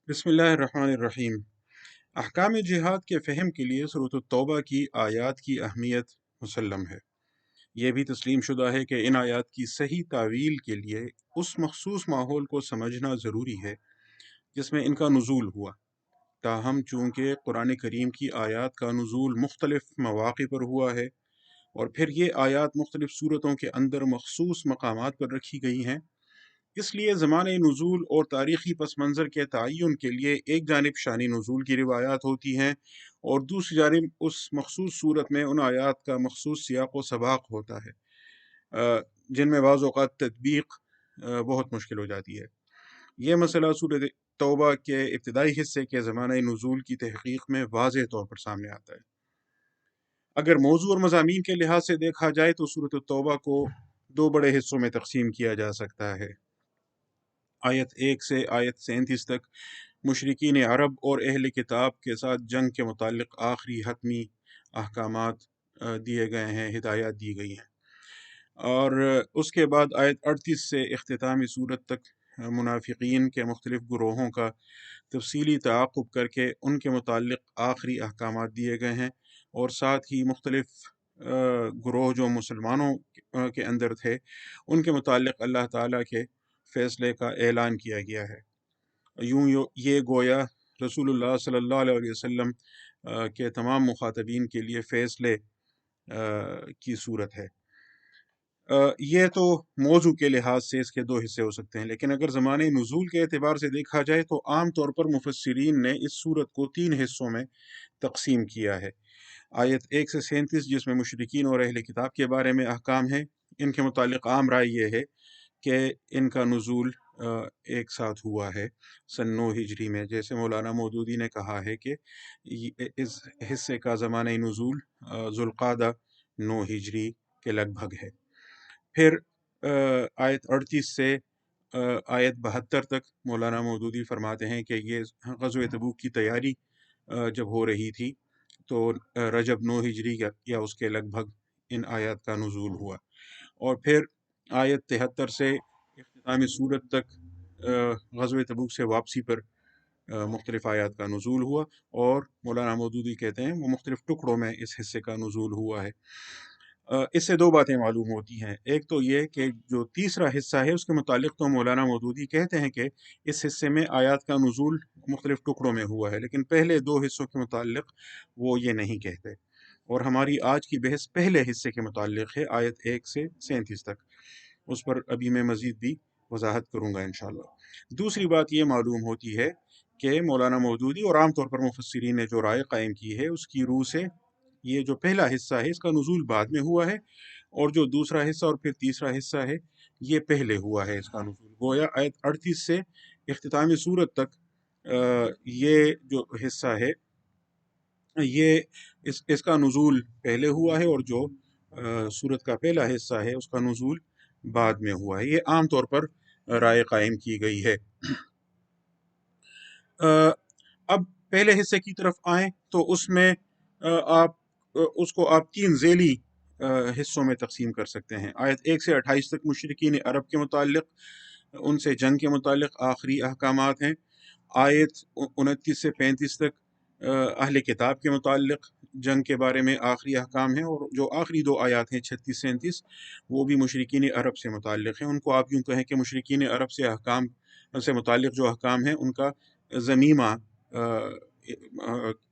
بسم اللہ الرحمن الرحیم۔ احکام جہاد کے فہم کے لیے سورۃ التوبہ کی آیات کی اہمیت مسلم ہے۔ یہ بھی تسلیم شدہ ہے کہ ان آیات کی صحیح تعویل کے لیے اس مخصوص ماحول کو سمجھنا ضروری ہے جس میں ان کا نزول ہوا۔ تاہم چونکہ قرآن کریم کی آیات کا نزول مختلف مواقع پر ہوا ہے اور پھر یہ آیات مختلف صورتوں کے اندر مخصوص مقامات پر رکھی گئی ہیں، اس لیے زمانۂ نزول اور تاریخی پس منظر کے تعین کے لیے ایک جانب شان نزول کی روایات ہوتی ہیں اور دوسری جانب اس مخصوص صورت میں ان آیات کا مخصوص سیاق و سباق ہوتا ہے، جن میں بعض اوقات تطبیق بہت مشکل ہو جاتی ہے۔ یہ مسئلہ سورۃ توبہ کے ابتدائی حصے کے زمانۂ نزول کی تحقیق میں واضح طور پر سامنے آتا ہے۔ اگر موضوع اور مضامین کے لحاظ سے دیکھا جائے تو سورۃ التوبہ کو دو بڑے حصوں میں تقسیم کیا جا سکتا ہے۔ آیت 1 سے آیت 37 تک مشرکین عرب اور اہل کتاب کے ساتھ جنگ کے متعلق آخری حتمی احکامات دیے گئے ہیں، ہدایات دی گئی ہیں، اور اس کے بعد آیت 38 سے اختتامی صورت تک منافقین کے مختلف گروہوں کا تفصیلی تعاقب کر کے ان کے متعلق آخری احکامات دیے گئے ہیں، اور ساتھ ہی مختلف گروہ جو مسلمانوں کے اندر تھے ان کے متعلق اللہ تعالیٰ کے فیصلے کا اعلان کیا گیا ہے۔ یہ گویا رسول اللہ صلی اللہ علیہ وسلم کے تمام مخاطبین کے لیے فیصلے کی صورت ہے۔ یہ تو موضوع کے لحاظ سے اس کے دو حصے ہو سکتے ہیں، لیکن اگر زمانے نزول کے اعتبار سے دیکھا جائے تو عام طور پر مفسرین نے اس صورت کو 3 حصوں میں تقسیم کیا ہے۔ آیت 1 سے 37 جس میں مشرکین اور اہل کتاب کے بارے میں احکام ہیں، ان کے متعلق عام رائے یہ ہے کہ ان کا نزول ایک ساتھ ہوا ہے سن 9 ہجری میں، جیسے مولانا مودودی نے کہا ہے کہ اس حصے کا زمانہ نزول ذوالقعدہ 9 ہجری کے لگ بھگ ہے۔ پھر آیت 38 سے آیت 72 تک مولانا مودودی فرماتے ہیں کہ یہ غزوہ تبوک کی تیاری جب ہو رہی تھی تو رجب 9 ہجری یا اس کے لگ بھگ ان آیات کا نزول ہوا، اور پھر آیت 73 سے اختتامی صورت تک غزوہ تبوک سے واپسی پر مختلف آیات کا نزول ہوا، اور مولانا مودودی کہتے ہیں وہ مختلف ٹکڑوں میں اس حصے کا نزول ہوا ہے۔ اس سے دو باتیں معلوم ہوتی ہیں۔ ایک تو یہ کہ جو تیسرا حصہ ہے اس کے متعلق تو مولانا مودودی کہتے ہیں کہ اس حصے میں آیات کا نزول مختلف ٹکڑوں میں ہوا ہے، لیکن پہلے 2 حصوں کے متعلق وہ یہ نہیں کہتے، اور ہماری آج کی بحث پہلے حصے کے متعلق ہے، آیت 1 سے 37 تک۔ اس پر ابھی میں مزید بھی وضاحت کروں گا انشاءاللہ۔ دوسری بات یہ معلوم ہوتی ہے کہ مولانا مودودی اور عام طور پر مفسرین نے جو رائے قائم کی ہے اس کی روح سے یہ جو پہلا حصہ ہے اس کا نزول بعد میں ہوا ہے، اور جو دوسرا حصہ اور پھر تیسرا حصہ ہے یہ پہلے ہوا ہے اس کا نزول۔ گویا آیت 38 سے اختتامی صورت تک یہ جو حصہ ہے یہ اس کا نزول پہلے ہوا ہے، اور جو صورت کا پہلا حصہ ہے اس کا نزول بعد میں ہوا ہے۔ یہ عام طور پر رائے قائم کی گئی ہے۔ اب پہلے حصے کی طرف آئیں تو اس میں اس کو آپ 3 ذیلی حصوں میں تقسیم کر سکتے ہیں۔ آیت 1 سے 28 تک مشرکین عرب کے متعلق، ان سے جنگ کے متعلق آخری احکامات ہیں۔ آیت 29 سے 35 تک اہل کتاب کے متعلق جنگ کے بارے میں آخری احکام ہیں، اور جو آخری 2 آیات ہیں 36 37 وہ بھی مشرکین عرب سے متعلق ہیں۔ ان کو آپ یوں کہیں کہ مشرکین عرب سے متعلق جو احکام ہیں ان کا ضمیمہ،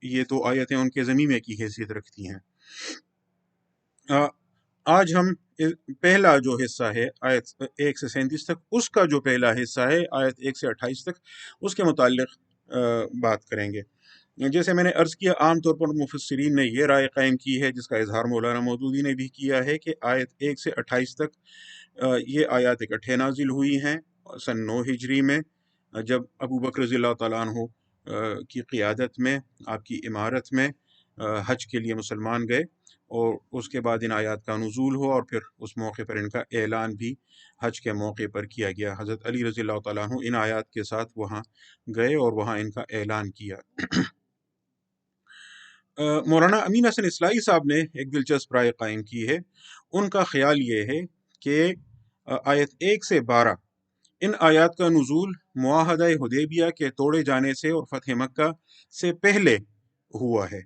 یہ 2 آیتیں ان کے ضمیمے کی حیثیت رکھتی ہیں۔ آج ہم پہلا جو حصہ ہے آیت 1 سے 37 تک، اس کا جو پہلا حصہ ہے آیت 1 سے 28 تک، اس کے متعلق بات کریں گے۔ جیسے میں نے عرض کیا، عام طور پر مفسرین نے یہ رائے قائم کی ہے جس کا اظہار مولانا مودودی نے بھی کیا ہے کہ آیت 1 سے 28 تک یہ آیات اکٹھے نازل ہوئی ہیں سن 9 ہجری میں، جب ابو بکر رضی اللہ تعالیٰ عنہ کی قیادت میں، آپ کی امارت میں حج کے لیے مسلمان گئے، اور اس کے بعد ان آیات کا نزول ہوا، اور پھر اس موقع پر ان کا اعلان بھی حج کے موقع پر کیا گیا۔ حضرت علی رضی اللہ تعالیٰ عنہ ان آیات کے ساتھ وہاں گئے اور وہاں ان کا اعلان کیا۔ مولانا امین حسن اصلاحی صاحب نے ایک دلچسپ رائے قائم کی ہے۔ ان کا خیال یہ ہے کہ آیت 1 سے 12 ان آیات کا نزول معاہدہ حدیبیہ کے توڑے جانے سے اور فتح مکہ سے پہلے ہوا ہے۔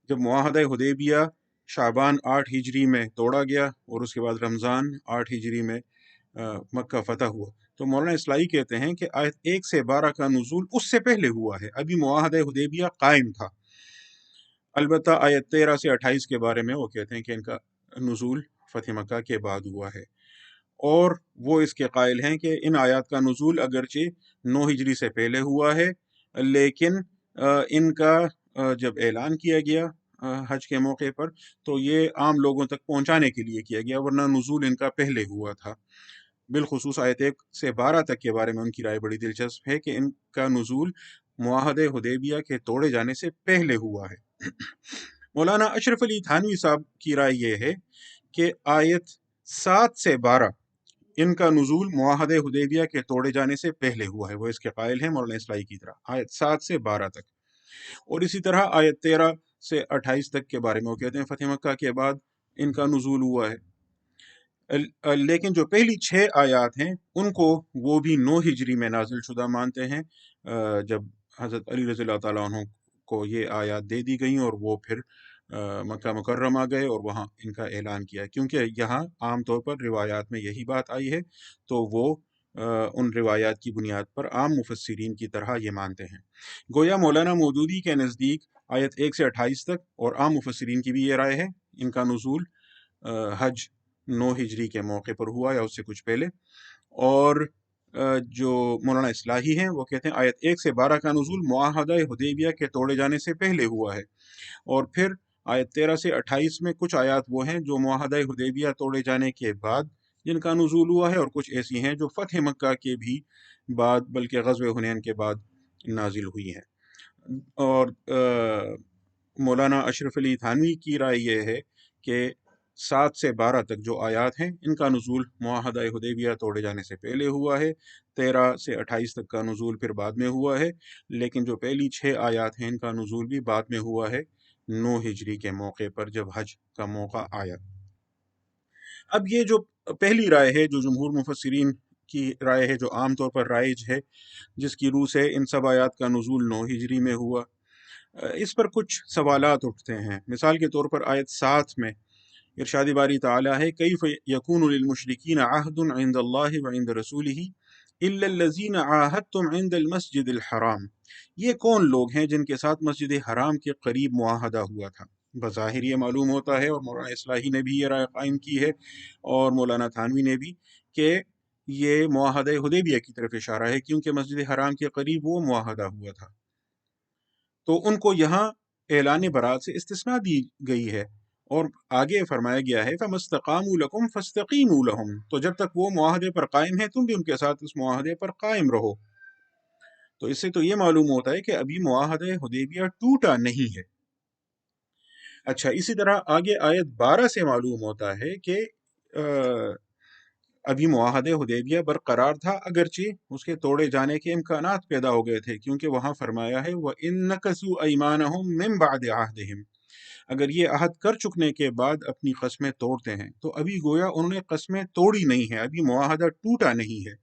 جب معاہدہ حدیبیہ شعبان 8 ہجری میں توڑا گیا اور اس کے بعد رمضان 8 ہجری میں مکہ فتح ہوا، تو مولانا اصلاحی کہتے ہیں کہ آیت 1 سے 12 کا نزول اس سے پہلے ہوا ہے، ابھی معاہدہ حدیبیہ قائم تھا۔ البتہ آیت 13 سے 28 کے بارے میں وہ کہتے ہیں کہ ان کا نزول فتح مکہ کے بعد ہوا ہے، اور وہ اس کے قائل ہیں کہ ان آیات کا نزول اگرچہ 9 ہجری سے پہلے ہوا ہے، لیکن ان کا جب اعلان کیا گیا حج کے موقع پر تو یہ عام لوگوں تک پہنچانے کے لیے کیا گیا، ورنہ نزول ان کا پہلے ہوا تھا۔ بالخصوص آیت 1 سے 12 تک کے بارے میں ان کی رائے بڑی دلچسپ ہے کہ ان کا نزول معاہدہ حدیبیہ کے توڑے جانے سے پہلے ہوا ہے۔ مولانا اشرف علی تھانوی صاحب کی رائے یہ ہے کہ آیت 7 سے 12 ان کا نزول معاہدہ حدیبیہ کے توڑے جانے سے پہلے ہوا ہے، وہ اس کے قائل ہیں مولانا اصلاحی کی طرح، آیت 7 سے 12 تک۔ اور اسی طرح آیت 13 سے 28 تک کے بارے میں وہ کہتے ہیں فتح مکہ کے بعد ان کا نزول ہوا ہے۔ لیکن جو پہلی 6 آیات ہیں ان کو وہ بھی 9 ہجری میں نازل شدہ مانتے ہیں، جب حضرت علی رضی اللہ تعالیٰ عنہ کو یہ آیات دے دی گئیں اور وہ پھر مکہ مکرمہ گئے اور وہاں ان کا اعلان کیا، کیونکہ یہاں عام طور پر روایات میں یہی بات آئی ہے، تو وہ ان روایات کی بنیاد پر عام مفسرین کی طرح یہ مانتے ہیں۔ گویا مولانا مودودی کے نزدیک آیت 1 سے 28 تک اور عام مفسرین کی بھی یہ رائے ہے، ان کا نزول حج 9 ہجری کے موقع پر ہوا یا اس سے کچھ پہلے۔ اور جو مولانا اصلاحی ہیں وہ کہتے ہیں آیت 1 سے 12 کا نزول معاہدہ حدیبیہ کے توڑے جانے سے پہلے ہوا ہے، اور پھر آیت 13 سے 28 میں کچھ آیات وہ ہیں جو معاہدہ حدیبیہ توڑے جانے کے بعد جن کا نزول ہوا ہے، اور کچھ ایسی ہیں جو فتح مکہ کے بھی بعد بلکہ غزوہ حنین کے بعد نازل ہوئی ہیں۔ اور مولانا اشرف علی تھانوی کی رائے یہ ہے کہ 7 سے 12 تک جو آیات ہیں ان کا نزول معاہدہ حدیبیہ توڑے جانے سے پہلے ہوا ہے، 13 سے 28 تک کا نزول پھر بعد میں ہوا ہے، لیکن جو پہلی 6 آیات ہیں ان کا نزول بھی بعد میں ہوا ہے 9 ہجری کے موقع پر جب حج کا موقع آیا۔ اب یہ جو پہلی رائے ہے جو جمہور مفسرین کی رائے ہے، جو عام طور پر رائج ہے، جس کی روح سے ان سب آیات کا نزول 9 ہجری میں ہوا، اس پر کچھ سوالات اٹھتے ہیں۔ مثال کے طور پر آیت 7 میں ارشاد باری تعالیٰ ہے کیف یکون للمشرکین عہد عند اللہ وعند رسولہ الا الذین عاہدتم عند المسجد الحرام، یہ کون لوگ ہیں جن کے ساتھ مسجد حرام کے قریب معاہدہ ہوا تھا؟ بظاہر یہ معلوم ہوتا ہے، اور مولانا اصلاحی نے بھی یہ رائے قائم کی ہے اور مولانا تھانوی نے بھی، کہ یہ معاہدہ حدیبیہ کی طرف اشارہ ہے، کیونکہ مسجد حرام کے قریب وہ معاہدہ ہوا تھا، تو ان کو یہاں اعلان برات سے استثناء دی گئی ہے، اور آگے فرمایا گیا ہے فَمَا اسْتَقَامُوا لَكُمْ فَاسْتَقِيمُوا لَهُمْ، تو جب تک وہ معاہدے پر قائم ہیں تم بھی ان کے ساتھ اس معاہدے پر قائم رہو۔ تو اس سے تو یہ معلوم ہوتا ہے کہ ابھی معاہدہ حدیبیہ ٹوٹا نہیں ہے۔ اچھا، اسی طرح آگے آیت 12 سے معلوم ہوتا ہے کہ ابھی معاہدہ حدیبیہ برقرار تھا، اگرچہ اس کے توڑے جانے کے امکانات پیدا ہو گئے تھے، کیونکہ وہاں فرمایا ہے وَإِن نَكَثُوا أَيْمَانَهُم مِّن بَعْدِ عَهْدِهِمْ، اگر یہ عہد کر چکنے کے بعد اپنی قسمیں توڑتے ہیں، تو ابھی گویا انہوں نے قسمیں توڑی نہیں ہیں، ابھی معاہدہ ٹوٹا نہیں ہے۔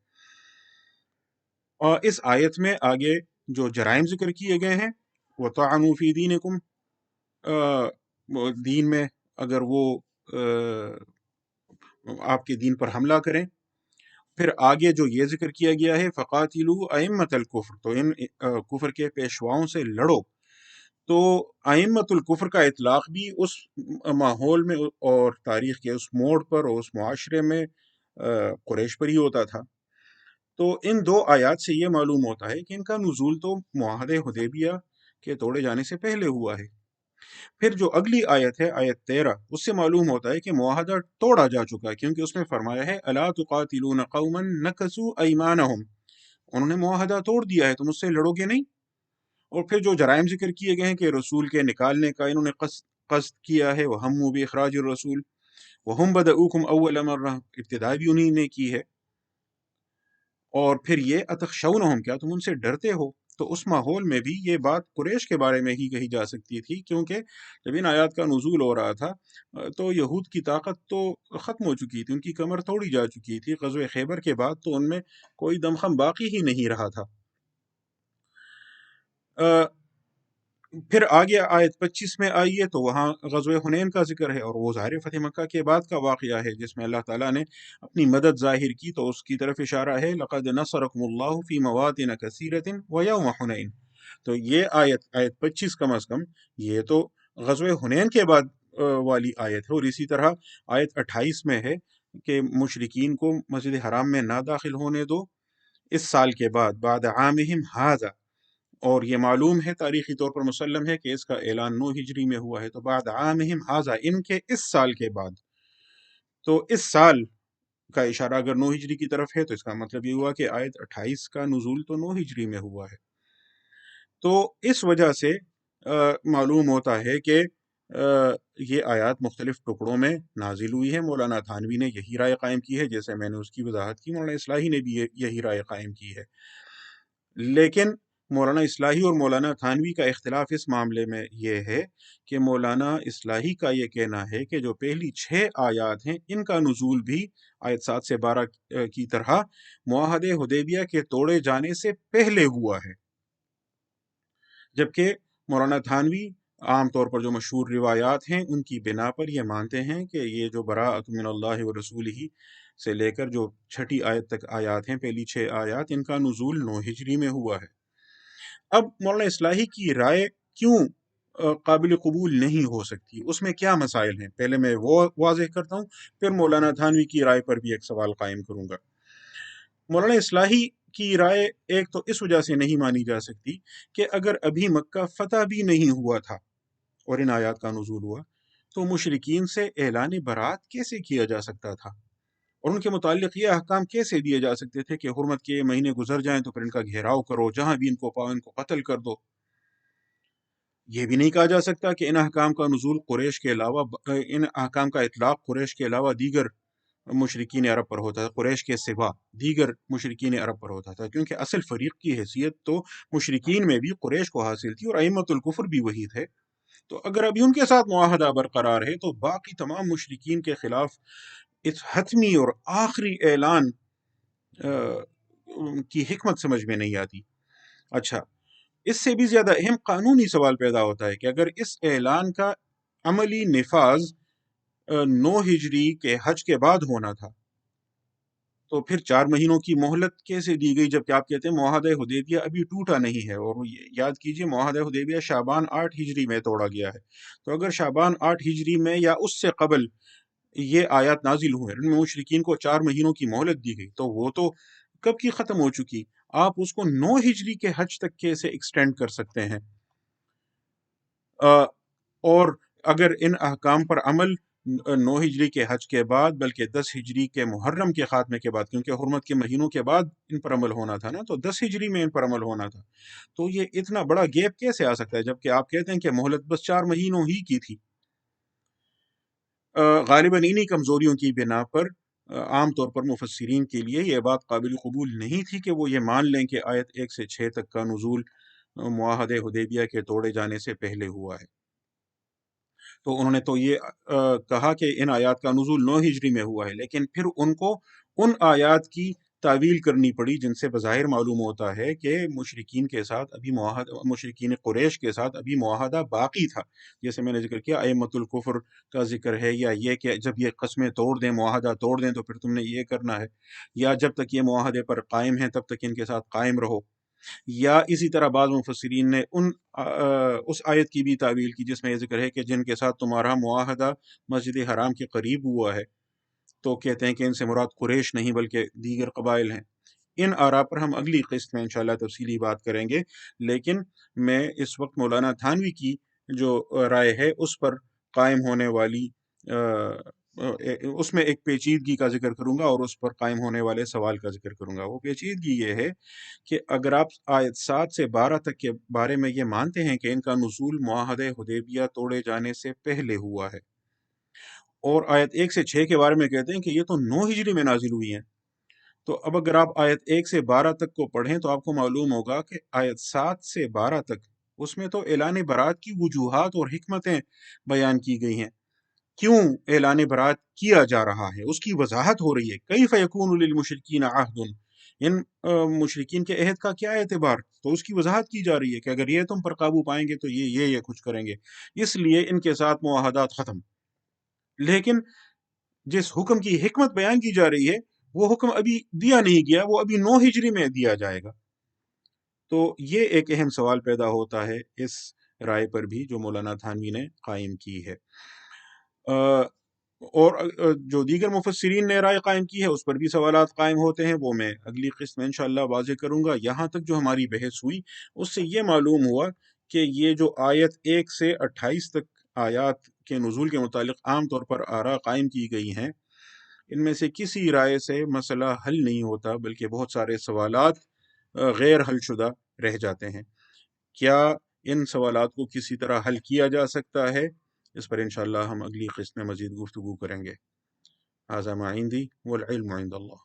اور اس آیت میں آگے جو جرائم ذکر کیے گئے ہیں، وَطَعَنُوا فِي دِينِكُمْ، دین میں اگر وہ آپ کے دین پر حملہ کریں، پھر آگے جو یہ ذکر کیا گیا ہے فَقَاتِلُوا أَئِمَّةَ الْكُفْرِ، تو ان کفر کے پیشواؤں سے لڑو، تو ائمۃ الکفر کا اطلاق بھی اس ماحول میں اور تاریخ کے اس موڑ پر اور اس معاشرے میں قریش پر ہی ہوتا تھا۔ تو ان 2 آیات سے یہ معلوم ہوتا ہے کہ ان کا نزول تو معاہدہ حدیبیہ کے توڑے جانے سے پہلے ہوا ہے۔ پھر جو اگلی آیت ہے آیت 13، اس سے معلوم ہوتا ہے کہ معاہدہ توڑا جا چکا ہے، کیونکہ اس میں فرمایا ہے الا تقاتلون قوما نکثوا ایمانہم، انہوں نے معاہدہ توڑ دیا ہے، تم اس سے لڑو گے نہیں۔ اور پھر جو جرائم ذکر کیے گئے ہیں کہ رسول کے نکالنے کا انہوں نے قصد کیا ہے، وہموا باخراج الرسول وہم بدؤکم اول مرہ، ابتدا بھی انہی نے کی ہے۔ اور پھر یہ اتخشونہم، کیا تم ان سے ڈرتے ہو؟ تو اس ماحول میں بھی یہ بات قریش کے بارے میں ہی کہی جا سکتی تھی، کیونکہ جب ان آیات کا نزول ہو رہا تھا تو یہود کی طاقت تو ختم ہو چکی تھی، ان کی کمر توڑی جا چکی تھی غزوہ خیبر کے بعد، تو ان میں کوئی دمخم باقی ہی نہیں رہا تھا۔ پھر آگے آیت 25 میں آئیے تو وہاں غزوہ حنین کا ذکر ہے، اور وہ ظاہر فتح مکہ کے بعد کا واقعہ ہے جس میں اللہ تعالیٰ نے اپنی مدد ظاہر کی، تو اس کی طرف اشارہ ہے لَقَدْ نَصَرَكُمُ اللَّهُ فِي مَوَاطِنَ كَثِيرَةٍ وَيَوْمَ حُنَيْن۔ تو یہ آیت 25 کم از کم یہ تو غزوہ حنین کے بعد والی آیت ہے، اور اسی طرح آیت 28 میں ہے کہ مشرکین کو مسجد حرام میں نہ داخل ہونے دو اس سال کے بعد، بعد عامہم ھذا، اور یہ معلوم ہے تاریخی طور پر مسلم ہے کہ اس کا اعلان 9 ہجری میں ہوا ہے، تو بعد عامہم ھذا، ان کے اس سال کے بعد، تو اس سال کا اشارہ اگر 9 ہجری کی طرف ہے تو اس کا مطلب یہ ہوا کہ آیت 28 کا نزول تو 9 ہجری میں ہوا ہے۔ تو اس وجہ سے معلوم ہوتا ہے کہ یہ آیات مختلف ٹکڑوں میں نازل ہوئی ہے۔ مولانا تھانوی نے یہی رائے قائم کی ہے، جیسے میں نے اس کی وضاحت کی، مولانا اصلاحی نے بھی یہی رائے قائم کی ہے، لیکن مولانا اصلاحی اور مولانا تھانوی کا اختلاف اس معاملے میں یہ ہے کہ مولانا اصلاحی کا یہ کہنا ہے کہ جو پہلی 6 آیات ہیں ان کا نزول بھی آیت 7 سے 12 کی طرح معاہدے حدیبیہ کے توڑے جانے سے پہلے ہوا ہے، جبکہ مولانا تھانوی عام طور پر جو مشہور روایات ہیں ان کی بنا پر یہ مانتے ہیں کہ یہ جو براءۃ من اللہ و رسولہ سے لے کر جو 6 آیت تک آیات ہیں، پہلی 6 آیات، ان کا نزول 9 ہجری میں ہوا ہے۔ اب مولانا اصلاحی کی رائے کیوں قابل قبول نہیں ہو سکتی، اس میں کیا مسائل ہیں، پہلے میں وہ واضح کرتا ہوں، پھر مولانا تھانوی کی رائے پر بھی ایک سوال قائم کروں گا۔ مولانا اصلاحی کی رائے ایک تو اس وجہ سے نہیں مانی جا سکتی کہ اگر ابھی مکہ فتح بھی نہیں ہوا تھا اور ان آیات کا نزول ہوا، تو مشرکین سے اعلان برات کیسے کیا جا سکتا تھا، اور ان کے متعلق یہ احکام کیسے دیے جا سکتے تھے کہ حرمت کے مہینے گزر جائیں تو پھر ان کا گھیراؤ کرو، جہاں بھی ان کو پاؤ ان کو قتل کر دو۔ یہ بھی نہیں کہا جا سکتا کہ ان احکام کا نزول قریش کے علاوہ، ان احکام کا اطلاق قریش کے علاوہ دیگر مشرکین عرب پر ہوتا تھا، قریش کے سوا دیگر مشرکین عرب پر ہوتا تھا، کیونکہ اصل فریق کی حیثیت تو مشرکین میں بھی قریش کو حاصل تھی، اور ائمۃ الکفر بھی وہی تھے۔ تو اگر ابھی ان کے ساتھ معاہدہ برقرار ہے تو باقی تمام مشرکین کے خلاف اس حتمی اور آخری اعلان کی حکمت سمجھ میں نہیں آتی۔ اچھا، اس سے بھی زیادہ اہم قانونی سوال پیدا ہوتا ہے کہ اگر اس اعلان کا عملی نفاذ 9 ہجری کے حج کے بعد ہونا تھا، تو پھر 4 مہینوں کی مہلت کیسے دی گئی، جبکہ آپ کہتے ہیں معاہدہ حدیبیہ ابھی ٹوٹا نہیں ہے، اور یاد کیجئے معاہدہ حدیبیہ شعبان 8 ہجری میں توڑا گیا ہے۔ تو اگر شعبان 8 ہجری میں یا اس سے قبل یہ آیات نازل ہوئے، ان میں مشرکین کو 4 مہینوں کی مہلت دی گئی، تو وہ تو کب کی ختم ہو چکی، آپ اس کو 9 ہجری کے حج تک کیسے ایکسٹینڈ کر سکتے ہیں؟ اور اگر ان احکام پر عمل 9 ہجری کے حج کے بعد بلکہ 10 ہجری کے محرم کے خاتمے کے بعد، کیونکہ حرمت کے مہینوں کے بعد ان پر عمل ہونا تھا نا، تو 10 ہجری میں ان پر عمل ہونا تھا، تو یہ اتنا بڑا گیپ کیسے آ سکتا ہے، جبکہ آپ کہتے ہیں کہ مہلت بس 4 مہینوں ہی کی تھی۔ غالباً انہی کمزوریوں کی بنا پر عام طور پر مفسرین کے لیے یہ بات قابل قبول نہیں تھی کہ وہ یہ مان لیں کہ آیت 1 سے 6 تک کا نزول معاہدے حدیبیہ کے توڑے جانے سے پہلے ہوا ہے۔ تو انہوں نے تو یہ کہا کہ ان آیات کا نزول 9 ہجری میں ہوا ہے، لیکن پھر ان کو ان آیات کی تعویل کرنی پڑی جن سے بظاہر معلوم ہوتا ہے کہ مشرکین کے ساتھ ابھی مشرکین قریش کے ساتھ ابھی معاہدہ باقی تھا، جیسے میں نے ذکر کیا ائمۃ الکفر کا ذکر ہے، یا یہ کہ جب یہ قسمیں توڑ دیں، معاہدہ توڑ دیں تو پھر تم نے یہ کرنا ہے، یا جب تک یہ معاہدے پر قائم ہیں تب تک ان کے ساتھ قائم رہو، یا اسی طرح بعض مفسرین نے اس آیت کی بھی تعویل کی جس میں یہ ذکر ہے کہ جن کے ساتھ تمہارا معاہدہ مسجد حرام کے قریب ہوا ہے، تو کہتے ہیں کہ ان سے مراد قریش نہیں بلکہ دیگر قبائل ہیں۔ ان آراء پر ہم اگلی قسط میں انشاءاللہ تفصیلی بات کریں گے، لیکن میں اس وقت مولانا تھانوی کی جو رائے ہے اس پر قائم ہونے والی اس میں ایک پیچیدگی کا ذکر کروں گا، اور اس پر قائم ہونے والے سوال کا ذکر کروں گا۔ وہ پیچیدگی یہ ہے کہ اگر آپ آیت 7 سے 12 تک کے بارے میں یہ مانتے ہیں کہ ان کا نزول معاہدہ حدیبیہ توڑے جانے سے پہلے ہوا ہے، اور آیت 1 سے 6 کے بارے میں کہتے ہیں کہ یہ تو 9 ہجری میں نازل ہوئی ہیں، تو اب اگر آپ آیت 1 سے 12 تک کو پڑھیں تو آپ کو معلوم ہوگا کہ آیت 7 سے 12 تک اس میں تو اعلان برات کی وجوہات اور حکمتیں بیان کی گئی ہیں، کیوں اعلان برات کیا جا رہا ہے اس کی وضاحت ہو رہی ہے۔ کیف یکون للمشرکین عہد، ان مشرکین کے عہد کا کیا اعتبار، تو اس کی وضاحت کی جا رہی ہے کہ اگر یہ تم پر قابو پائیں گے تو یہ کچھ کریں گے، اس لیے ان کے ساتھ معاہدات ختم۔ لیکن جس حکم کی حکمت بیان کی جا رہی ہے وہ حکم ابھی دیا نہیں گیا، وہ ابھی 9 ہجری میں دیا جائے گا۔ تو یہ ایک اہم سوال پیدا ہوتا ہے اس رائے پر بھی جو مولانا تھانوی نے قائم کی ہے۔ اور جو دیگر مفسرین نے رائے قائم کی ہے اس پر بھی سوالات قائم ہوتے ہیں، وہ میں اگلی قسط میں انشاءاللہ واضح کروں گا۔ یہاں تک جو ہماری بحث ہوئی اس سے یہ معلوم ہوا کہ یہ جو آیت 1 سے 28 تک آیات کے نزول کے متعلق عام طور پر آراء قائم کی گئی ہیں، ان میں سے کسی رائے سے مسئلہ حل نہیں ہوتا، بلکہ بہت سارے سوالات غیر حل شدہ رہ جاتے ہیں۔ کیا ان سوالات کو کسی طرح حل کیا جا سکتا ہے؟ اس پر انشاءاللہ ہم اگلی قسط میں مزید گفتگو کریں گے۔ ھذا ما عندی والعلم عند اللہ۔